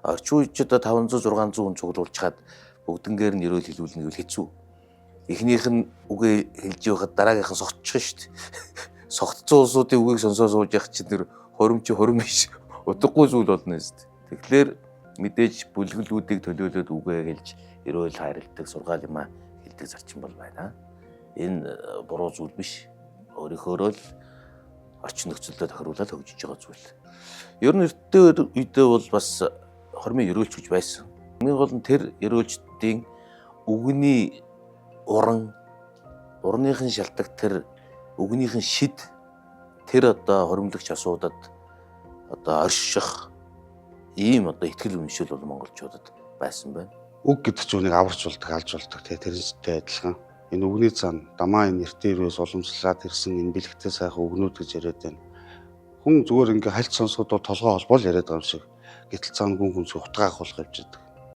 Орчин үед ч одоо 500 600 хүн цуглуулж чад бүгднгээр нь ерөөл хэлүүлнэ гэвэл хэцүү. Эхнийх нь үгээ хэлж явахад дараагийнх нь согтчих шүү дээ. Согтцсон улсуудын үгийг сонсоо сууж явах чинь тэр хорим биш утгагүй зүйл болно шүү дээ. Тэгэхээр мэдээж бүлгэлүүдийг төлөөлөөд үгээ хэлж ерөөл хайрладаг сургаал юмаа хэлдэг зарчим бол байна. Энэ буруу зүйл биш. Өөрийнхөө л орчин нөхцөлдөө тохируулаад хөгжиж байгаа зүйл. Ер нь эртний үедээ бол бас хормын ерөөлч гэж байсан. Хамгийн гол нь тэр ерөөлчдийн үгний урныхын шалтгаан тэр үгнийхэн шид тэр одоо хоримлагч асуудад одоо орших ийм одоо ихтгэл үнэмшил бол монголчуудад байсан байна. Үг гэдэг ч үнийг аварч болдог, алж болдог тэрнтэй адилхан. Энэ үгний цаана дамаа энэ эртний ирээс уламжлаад ирсэн энэ бэлэгтэй сайхан үгнүүд гэж яриад байна. Хүн зүгээр ингээ хальт сонсоход толгой холбоол яриад байгаа юм шиг. Гэтэл цаана хүн сүнсийг утгаах болох явж байдаг.